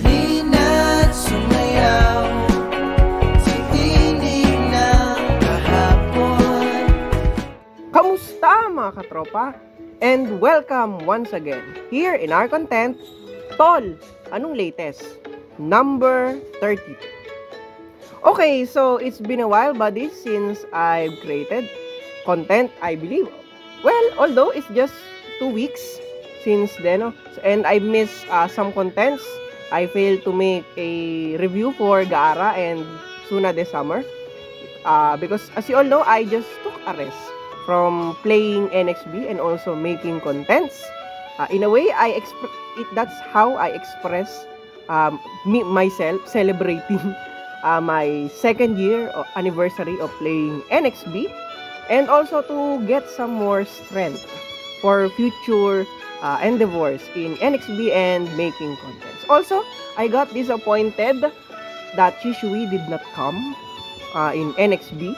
halina't sumayaw sa tinig ng kahapon. Kamusta mga katropa? And welcome once again here in our content, Tol, anong latest? Number 30. Okay, so it's been a while, buddies, since I've created content, I believe. Well, although it's just 2 weeks since then, and I missed some contents. I failed to make a review for Gaara and Suna de Summer because, as you all know, I just took a rest from playing NXB and also making contents. In a way, that's how I express myself celebrating my 2nd year anniversary of playing NXB, and also to get some more strength for future endeavors in NXB and making contents. Also, I got disappointed that Chishui did not come in NXB.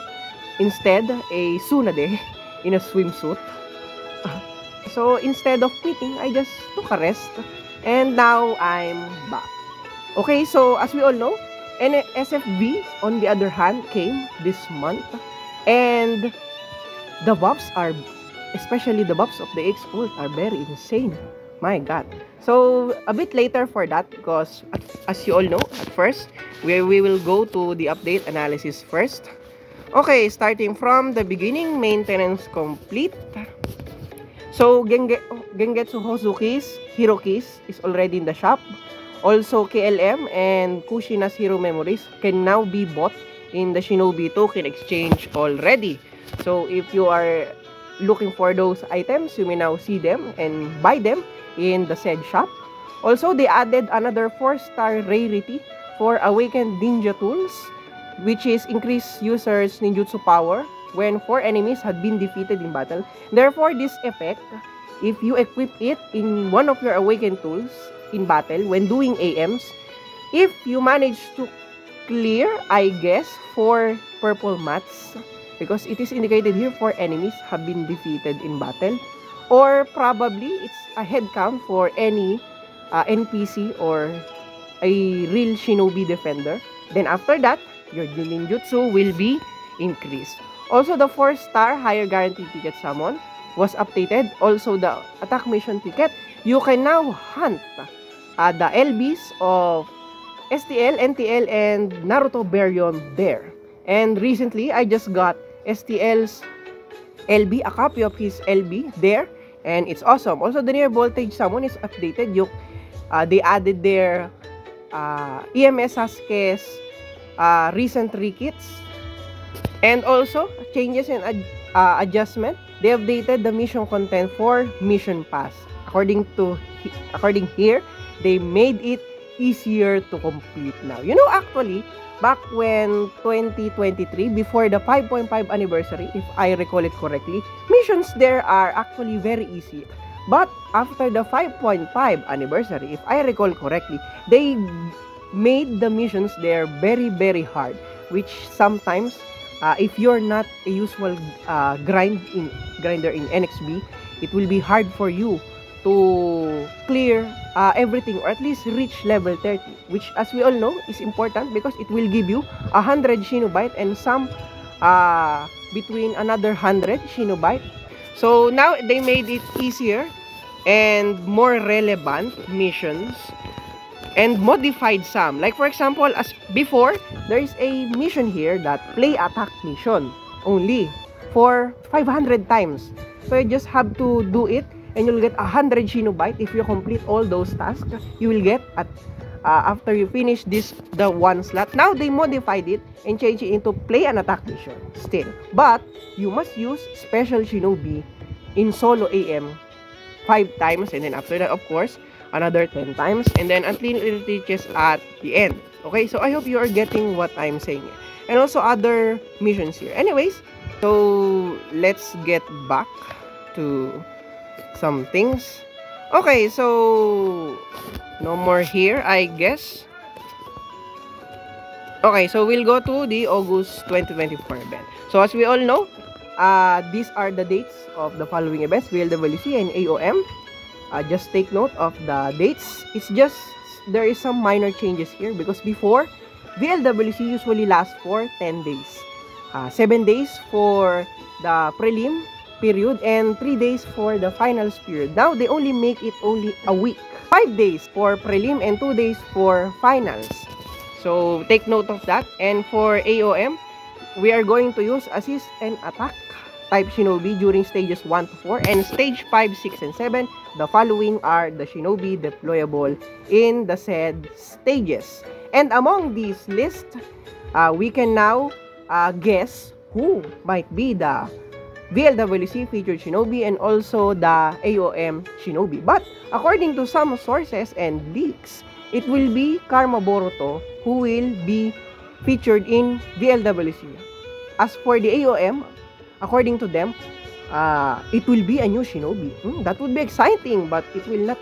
Instead, a Tsunade in a swimsuit. So instead of quitting, I just took a rest, and now I'm back. Okay, so as we all know, SFB on the other hand came this month, and the buffs are, especially the buffs of the X-Ult, are very insane. My god. So a bit later for that, because as you all know, at first we will go to the update analysis first. Okay, starting from the beginning, maintenance complete. So, Gengetsu Hozuki's Hero Keys is already in the shop. Also, KLM and Kushina's Hero Memories can now be bought in the Shinobi Token Exchange already. So, if you are looking for those items, you may now see them and buy them in the said shop. Also, they added another 4-star rarity for Awakened Ninja Tools, which is increase users' ninjutsu power when 4 enemies had been defeated in battle. Therefore, this effect, if you equip it in one of your awakened tools in battle when doing AMs, if you manage to clear, I guess, 4 purple mats, because it is indicated here 4 enemies have been defeated in battle, or probably it's a head count for any NPC or a real shinobi defender. Then after that, your ninjutsu will be increased. Also, the 4-star higher guaranteed ticket summon was updated. Also, the attack mission ticket, you can now hunt the LBs of STL, NTL, and Naruto Baryon there. And recently, I just got STL's LB, a copy of his LB there, and it's awesome. Also, the near voltage summon is updated. They added their EMS Sasuke's recent rekits, and also changes and adjustment. They updated the mission content for Mission Pass. According here, they made it easier to complete now. You know, actually, back when 2023, before the 5.5 anniversary, if I recall it correctly, missions there are actually very easy. But after the 5.5 anniversary, if I recall correctly, they made the missions there very, very hard, which sometimes, if you're not a usual grinder in NXB, it will be hard for you to clear everything, or at least reach level 30, which, as we all know, is important because it will give you 100 Shinobite and some between another 100 Shinobite. So now they made it easier and more relevant missions, and modified some. Like, for example, as before, there is a mission here that play attack mission only for 500 times. So you just have to do it, and you'll get 100 Shinobite. If you complete all those tasks, you will get at after you finish the 1 slot. Now they modified it and changed it into play an attack mission still. But you must use special Shinobi in solo AM 5 times, and then after that, of course, another 10 times, and then until it reaches at the end. Okay, so I hope you are getting what I'm saying here. And also other missions here. Anyways, so let's get back to some things. Okay, so no more here, I guess. Okay, so we'll go to the August 2024 event. So as we all know, these are the dates of the following events: VLWC and AOM. Just take note of the dates. It's just there is some minor changes here because before, VLWC usually lasts for 10 days. 7 days for the prelim period and 3 days for the finals period. Now, they only make it only a week. 5 days for prelim and 2 days for finals. So, take note of that. And for AOM, we are going to use assist and attack type Shinobi during stages 1 to 4. And stage 5, 6, and 7, the following are the Shinobi deployable in the said stages. And among these lists, we can now guess who might be the VLWC featured Shinobi and also the AOM Shinobi. But according to some sources and leaks, it will be Karma Boruto who will be featured in VLWC. As for the AOM, according to them, it will be a new Shinobi. That would be exciting, but it will not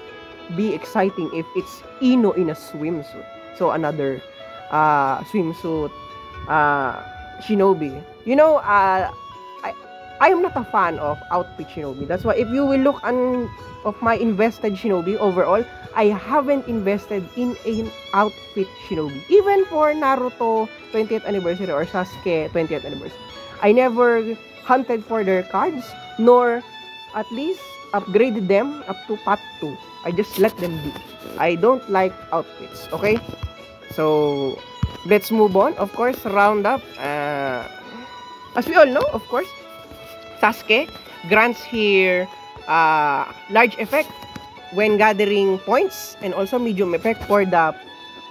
be exciting if it's Ino in a swimsuit. So another swimsuit Shinobi. You know, I am not a fan of outfit Shinobi. That's why if you will look of my invested Shinobi overall, I haven't invested in an outfit Shinobi. Even for Naruto 20th anniversary or Sasuke 20th anniversary, I never hunted for their cards, nor at least upgraded them up to Part 2. I just let them be. I don't like outfits, okay? So, let's move on. Of course, roundup. As we all know, of course, Sasuke grants here large effect when gathering points and also medium effect for the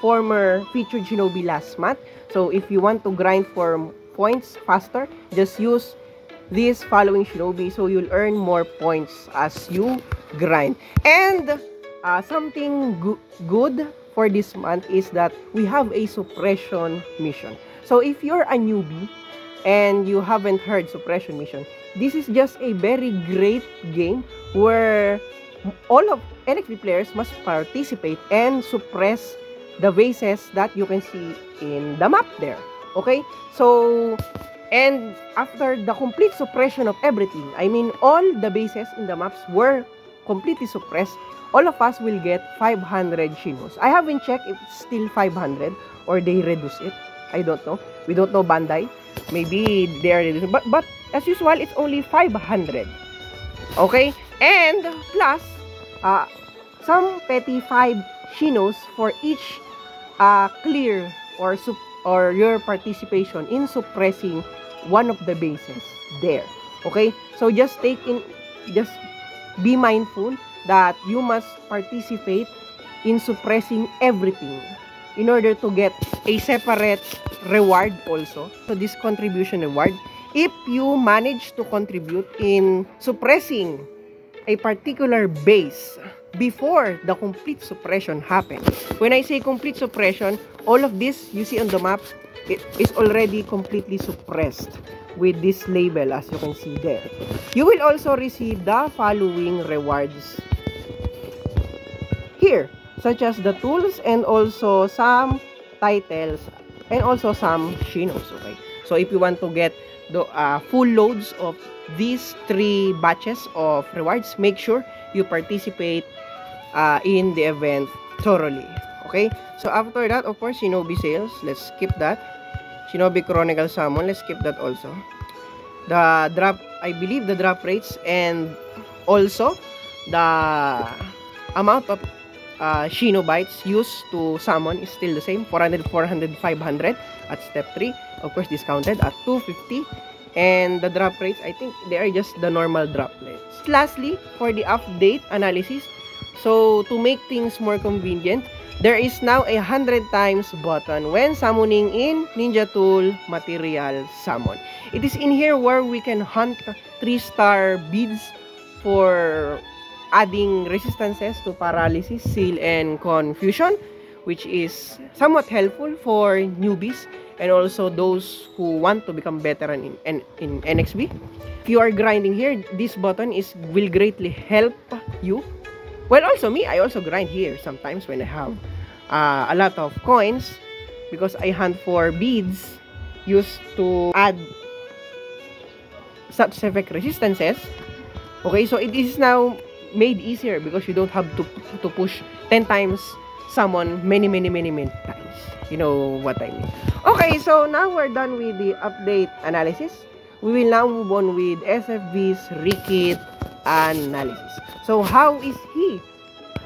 former featured Shinobi last month. So if you want to grind for points faster, just use this following Shinobi so you'll earn more points as you grind. And something good for this month is that we have a suppression mission. So if you're a newbie and you haven't heard suppression mission, this is just a very great game where all of NXP players must participate and suppress the bases that you can see in the map there. Okay? So, and after the complete suppression of everything, I mean all the bases in the maps were completely suppressed, all of us will get 500 Shinos. I haven't checked if it's still 500 or they reduce it. I don't know. We don't know Bandai. Maybe they are reducing. But as usual, it's only 500. Okay? And plus, some petty 5 Shinos for each clear or your participation in suppressing one of the bases there. Okay? So just be mindful that you must participate in suppressing everything in order to get a separate reward also. So this contribution reward, if you manage to contribute in suppressing a particular base before the complete suppression happens. When I say complete suppression, all of this you see on the map, it is already completely suppressed with this label as you can see there. You will also receive the following rewards here, such as the tools and also some titles and also some Shinos. Okay, so if you want to get the full loads of these 3 batches of rewards, make sure you participate in the event thoroughly. Okay, so after that, of course, Shinobi sales, let's skip that. Shinobi Chronicle Summon, let's skip that also. The drop, I believe the drop rates and also the amount of Shinobites used to summon is still the same, 400, 400, 500 at step 3. Of course, discounted at 250. And the drop rates, I think they are just the normal drop rates. Lastly, for the update analysis, so to make things more convenient, there is now a 100 times button when summoning in Ninja Tool Material Summon. It is in here where we can hunt 3-star beads for adding resistances to paralysis, seal, and confusion, which is somewhat helpful for newbies and also those who want to become veteran in NXP. If you are grinding here, this button will greatly help you. Well, also me, I also grind here sometimes when I have a lot of coins because I hunt for beads used to add such effect resistances. Okay, so it is now made easier because you don't have to push 10 times summon many times. You know what I mean. Okay, so now we're done with the update analysis. We will now move on with SFB's Rikit analysis. So how is he?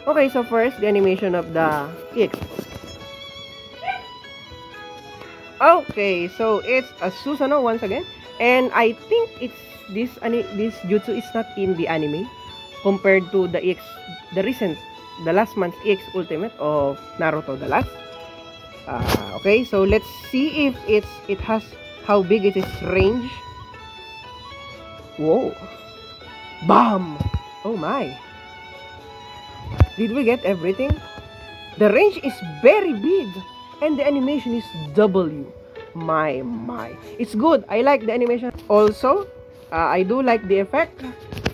Okay, so first, the animation of the EX. Okay, so it's a Susanoo once again, and I think it's this jutsu is not in the anime compared to the last month's EX Ultimate of Naruto the Last. Okay, so let's see if it has how big it is range. Whoa, bam! Oh my! Did we get everything? The range is very big. And the animation is W. My. It's good. I like the animation. Also, I do like the effect.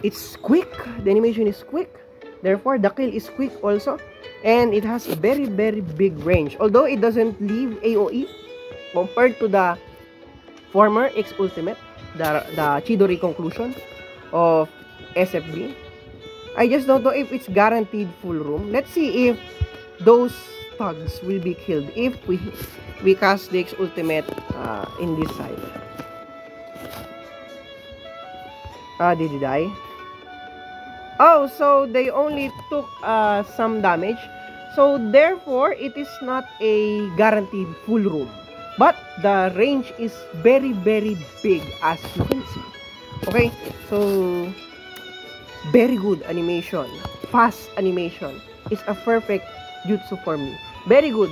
It's quick. The animation is quick. Therefore, the kill is quick also. And it has a very big range. Although it doesn't leave AoE compared to the former X Ultimate, the Chidori conclusion of SFB. I just don't know if it's guaranteed full room. Let's see if those thugs will be killed if we cast the X Ultimate in this side. Did he die? Oh, so they only took some damage. So therefore, it is not a guaranteed full room. But the range is very big, as you can see. Okay, so very good animation, fast animation. It's a perfect jutsu for me. Very good.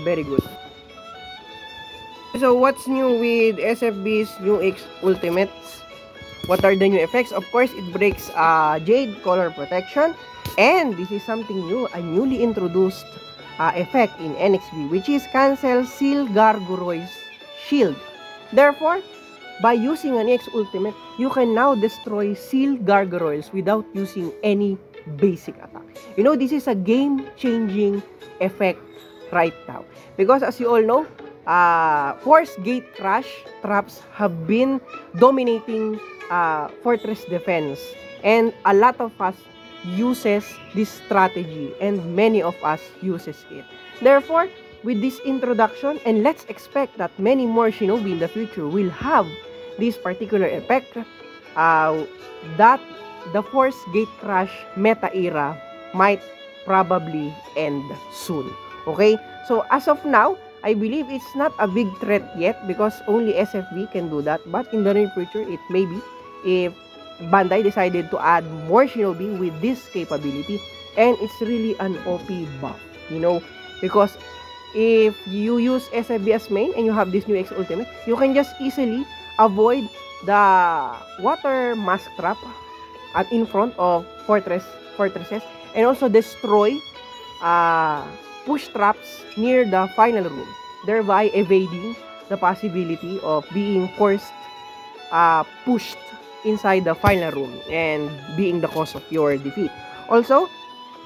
So what's new with SFB's new X Ultimates? What are the new effects? Of course, it breaks Jade color protection, and this is something new, a newly introduced effect in NXB, which is cancel Seal Gargoyle's shield. Therefore, by using an X Ultimate, you can now destroy Seal Gargoyles without using any basic attack. You know, this is a game-changing effect right now, because as you all know, Force Gate Crash traps have been dominating Fortress Defense, and a lot of us uses this strategy, and many of us uses it. Therefore, with this introduction, and let's expect that many more shinobi in the future will have this particular effect, that the Force Gate Crash meta era might probably end soon. Okay, so as of now, I believe it's not a big threat yet because only SFB can do that, but in the near future, it may be if Bandai decided to add more shinobi with this capability, and it's really an OP buff, you know, because if you use SFB as main and you have this new X Ultimate, you can just easily avoid the water mask trap in front of fortresses, and also destroy push traps near the final room, thereby evading the possibility of being forced pushed inside the final room and being the cause of your defeat. Also,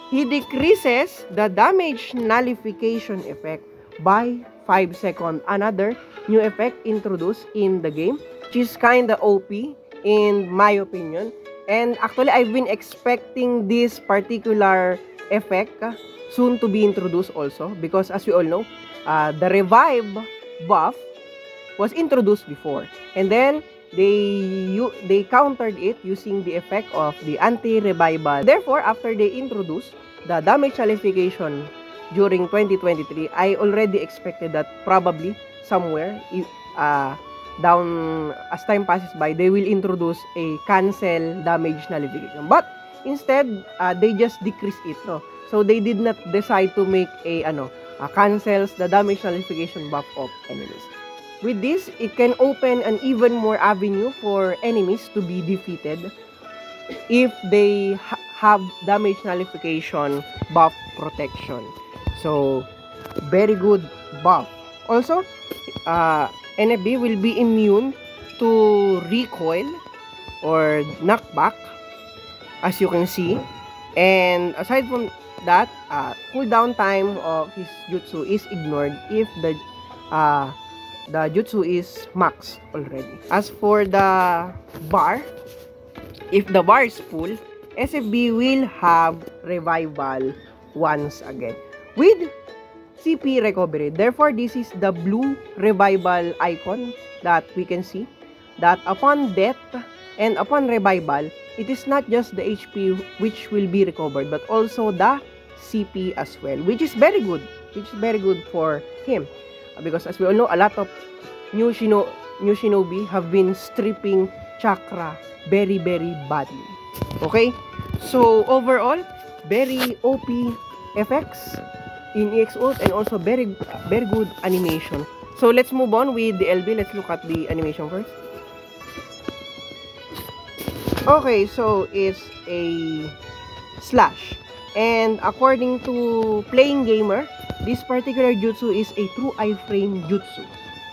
he decreases the damage nullification effect by 5 seconds. Another new effect introduced in the game, which is kinda OP in my opinion. And actually, I've been expecting this particular effect soon to be introduced also, because as we all know, the revive buff was introduced before, and then they countered it using the effect of the anti-revival. Therefore, after they introduced the damage nullification during 2023, I already expected that probably somewhere down as time passes by, they will introduce a cancel damage nullification. But instead, they just decrease it, no? So they did not decide to make a cancels the damage nullification buff of enemies. With this, it can open an even more avenue for enemies to be defeated if they have damage nullification buff protection. So, very good buff. Also, NFB will be immune to recoil or knockback, as you can see. And aside from that, cooldown time of his jutsu is ignored if the jutsu is maxed already. As for the bar, if the bar is full, SFB will have revival once again with CP recovery. Therefore, this is the blue revival icon that we can see, that upon death and upon revival, it is not just the HP which will be recovered, but also the CP as well, which is very good. Which is very good for him. Because as we all know, a lot of new shinobi have been stripping chakra very, very badly. Okay? So, overall, very OP effects in EX ult and also very good animation. So let's move on with the LB. Let's look at the animation first. Okay, so it's a slash, and according to Playing Gamer, this particular jutsu is a true iframe jutsu.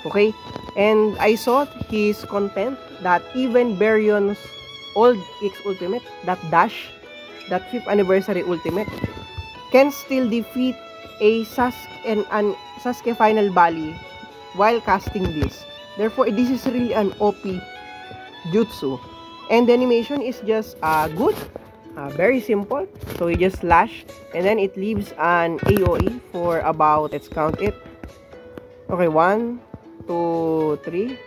Okay, and I saw his content that even Barion's old EX ultimate, that dash, that 5th anniversary ultimate, can still defeat a Sasuke Final Valley while casting this. Therefore, this is really an OP jutsu. And the animation is just good, very simple. So you just slash, and then it leaves an AOE for about, let's count it. Okay, 1, 2, 3,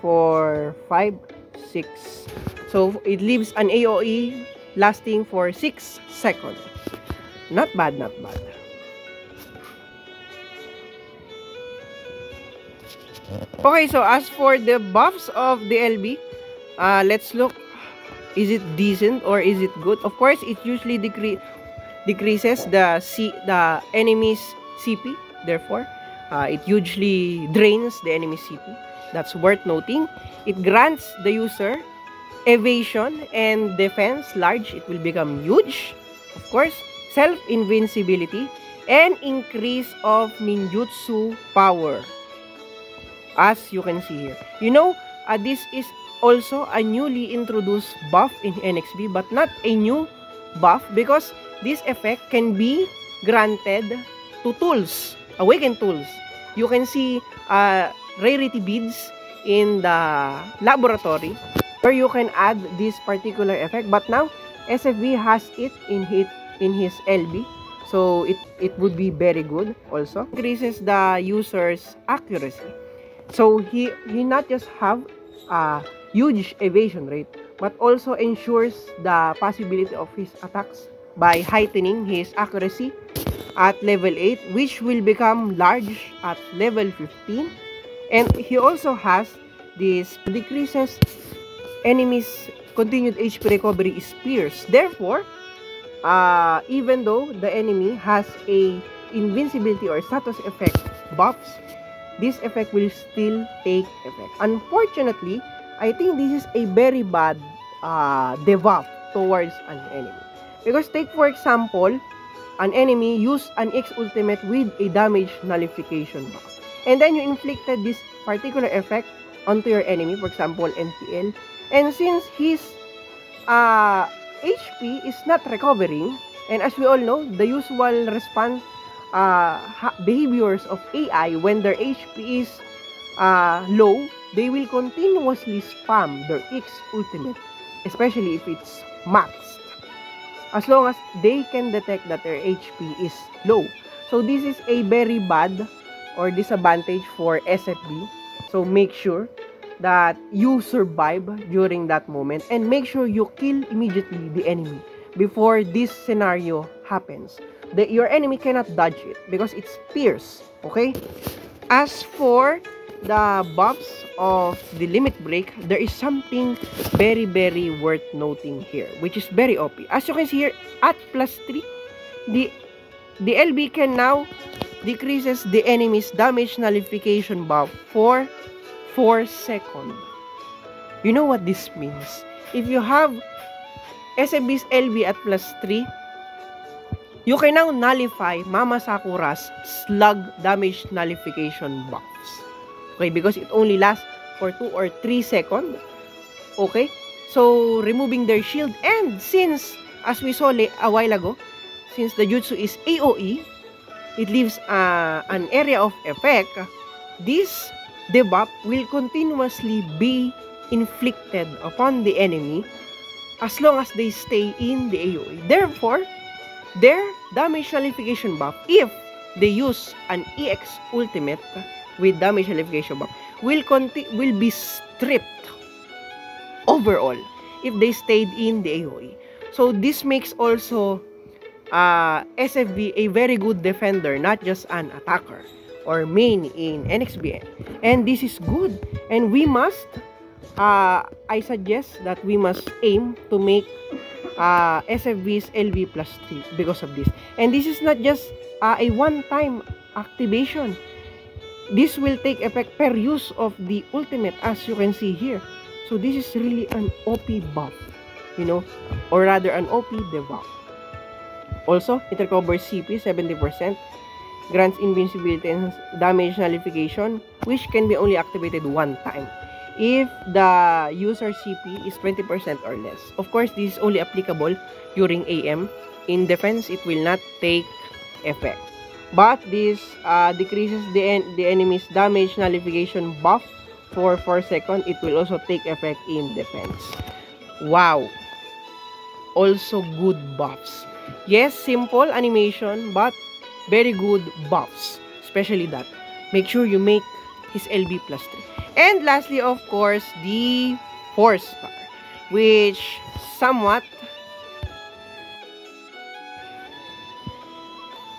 4, 5, 6. So it leaves an AOE lasting for 6 seconds. Not bad, not bad. Okay, so as for the buffs of the LB, let's look. Is it decent or is it good? Of course, it usually decreases the enemy's CP. Therefore, it usually drains the enemy's CP. That's worth noting. It grants the user evasion and defense large. It will become huge. Of course, self-invincibility and increase of ninjutsu power. As you can see here. You know, this is also a newly introduced buff in NXP, but not a new buff because this effect can be granted to tools, awakened tools. You can see rarity beads in the laboratory where you can add this particular effect, but now SFB has it in his LB, so it would be very good. Also increases the user's accuracy. So he not just have a huge evasion rate, but also ensures the possibility of his attacks by heightening his accuracy at level 8, which will become large at level 15. And he also has this decreases enemies' continued HP recovery spears. Therefore, even though the enemy has a invincibility or status effect buffs, this effect will still take effect. Unfortunately, I think this is a very bad debuff towards an enemy. Because take for example, an enemy used an X ultimate with a damage nullification buff. And then you inflicted this particular effect onto your enemy, for example, NPL. And since his HP is not recovering, and as we all know, the usual response behaviors of AI when their HP is low, they will continuously spam their X ultimate, especially if it's maxed, as long as they can detect that their HP is low. So this is a very bad or disadvantage for SFB. So make sure that you survive during that moment and make sure you kill immediately the enemy before this scenario happens. Your enemy cannot dodge it because it's fierce. Okay? As for the buffs of the limit break, there is something very worth noting here, which is very OP. As you can see here, at +3, the LB can now decreases the enemy's damage nullification buff for 4 seconds. You know what this means? If you have SFB's LB at +3, you can now nullify Mama Sakura's slug damage nullification buffs. Okay, because it only lasts for 2 or 3 seconds. Okay, so removing their shield, and since, as we saw a while ago, since the jutsu is AOE, it leaves an area of effect. This debuff will continuously be inflicted upon the enemy as long as they stay in the AOE. Therefore, their damage nullification buff, if they use an EX ultimate with damage nullification buff will be stripped overall if they stayed in the AoE. So this makes also SFB a very good defender, not just an attacker or main in NXBN. And this is good. And we must, I suggest that we must aim to make SFB's LB plus 3 because of this. And this is not just a one-time activation. This will take effect per use of the ultimate, as you can see here. So this is really an OP buff, you know, or rather an OP debuff. Also, it recovers CP 70%, grants invincibility and damage nullification, which can be only activated one time if the user CP is 20% or less. Of course, this is only applicable during AM. In defense, it will not take effect. But this decreases the enemy's damage nullification buff for 4 seconds. It will also take effect in defense. Wow! Also good buffs. Yes, simple animation, but very good buffs. Especially that. Make sure you make his LB plus 3. And lastly, of course, the 4-star, which somewhat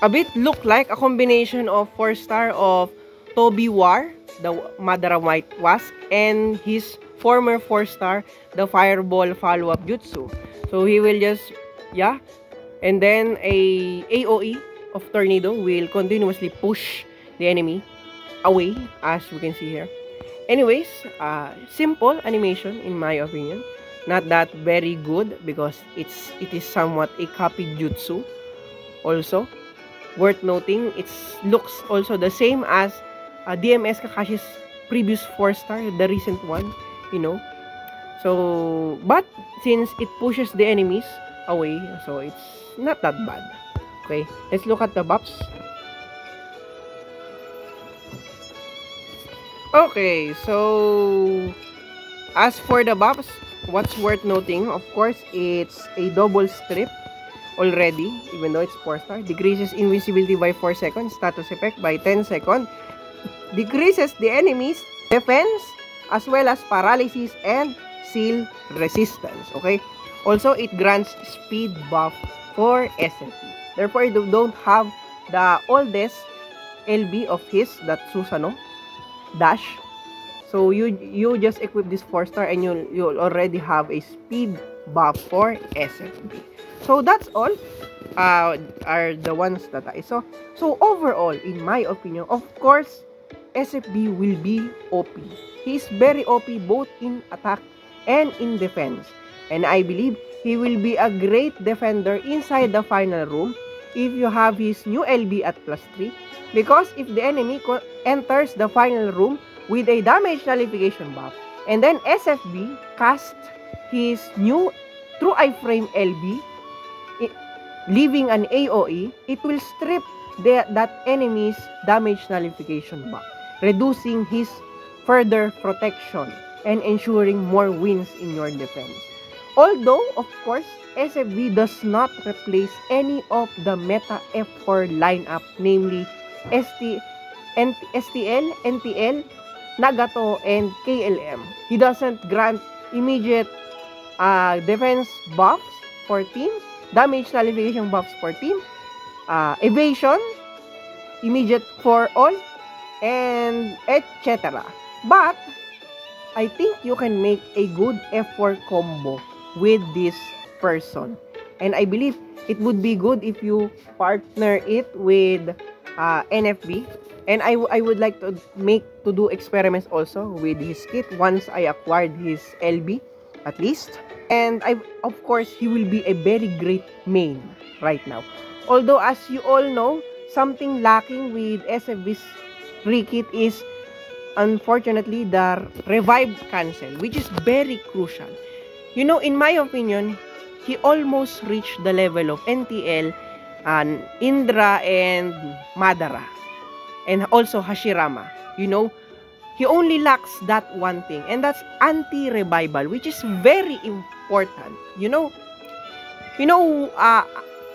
a bit look like a combination of 4-star of Toby War, the Madara White Wask, and his former 4-star, the Fireball follow-up jutsu. So he will just, yeah, and then a AoE of Tornado will continuously push the enemy away, as we can see here. Anyways, simple animation in my opinion. Not that very good because it is somewhat a copy jutsu. Also, worth noting, it looks also the same as DMS Kakashi's previous 4-star, the recent one, you know. So, but since it pushes the enemies away, so it's not that bad. Okay, let's look at the buffs. Okay, so as for the buffs, what's worth noting, of course, it's a double strip already, even though it's 4-star. Decreases invincibility by 4 seconds, status effect by 10 seconds. Decreases the enemy's defense as well as paralysis and seal resistance. Okay, also it grants speed buff for SFB. Therefore, you don't have the oldest LB of his, that Susanoo Dash. So you just equip this 4-star and you'll already have a speed buff for SFB. So that's all are the ones that I saw. So overall, in my opinion, of course, SFB will be OP. He's very OP both in attack and in defense. And I believe he will be a great defender inside the final room if you have his new LB at +3. Because if the enemy enters the final room with a damage nullification buff, and then SFB casts his new True Eye Frame LB, leaving an AoE, it will strip that enemy's damage nullification buff, reducing his further protection and ensuring more wins in your defense. Although, of course, SFB does not replace any of the meta F4 lineup, namely STL, NTL, Nagato, and KLM. He doesn't grant immediate defense buffs for team, damage nullification buffs for team, evasion, immediate for all, and etc. But I think you can make a good F4 combo with this person, and I believe it would be good if you partner it with NFB. And I would like to do experiments also with his kit once I acquired his LB at least. And of course, he will be a very great main right now. Although, as you all know, something lacking with SFB's re-kit is unfortunately the revive cancel, which is very crucial. You know, in my opinion, he almost reached the level of NTL and Indra and Madara, and also Hashirama. You know, he only lacks that one thing, and that's anti-revival, which is very important. You know,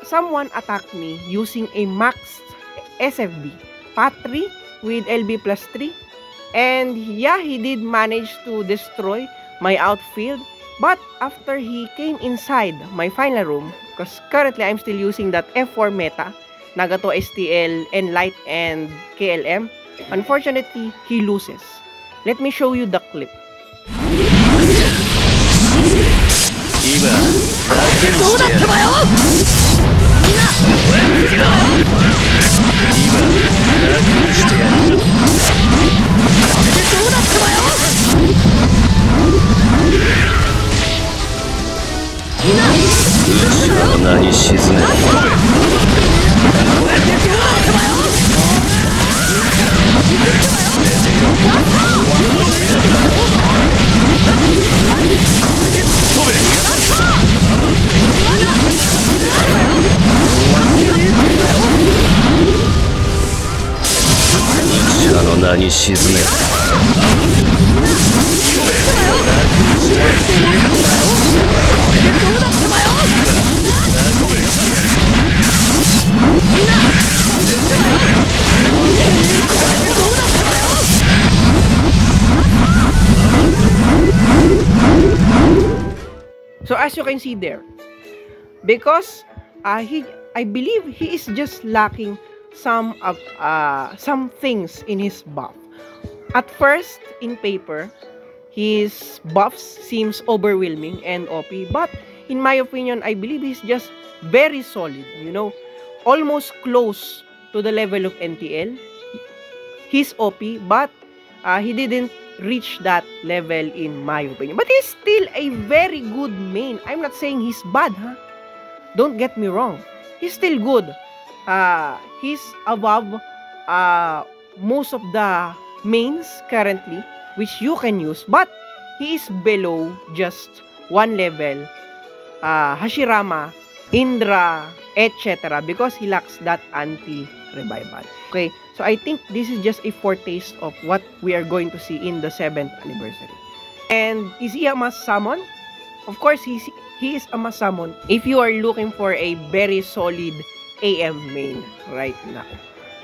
someone attacked me using a maxed SFB. Patri with LB plus 3. And yeah, he did manage to destroy my outfield. But after he came inside my final room, because currently I'm still using that F4 meta, Nagato STL, Enlight, and KLM, unfortunately, he loses. Let me show you the clip. So as you can see there, because I believe he is just lacking some things in his buff. At first, in paper, his buffs seems overwhelming and OP, but in my opinion, I believe he's just very solid, you know, almost close to the level of NTL. He's OP, but he didn't reach that level in my opinion. But he's still a very good main. I'm not saying he's bad, huh? Don't get me wrong. He's still good. He's above most of the mains currently, which you can use, but he is below just one level, Hashirama, Indra, etc., because he lacks that anti-revival. Okay, so I think this is just a foretaste of what we are going to see in the 7th anniversary. And is he a must summon? Of course, he is a must summon if you are looking for a very solid AM main right now.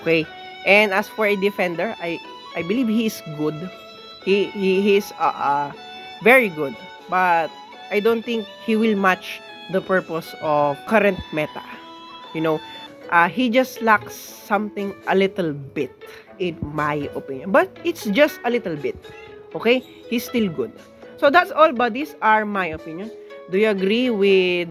Okay, and as for a defender, I believe he is good. He is very good, but I don't think he will match the purpose of current meta. You know, he just lacks something a little bit, in my opinion. But it's just a little bit. Okay, he's still good. So that's all, buddies. Are my opinion. Do you agree with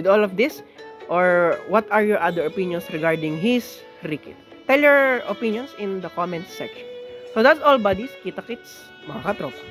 all of this, or what are your other opinions regarding his Rikit? Tell your opinions in the comment section. So that's all, buddies. Kita-kits, mga katropa.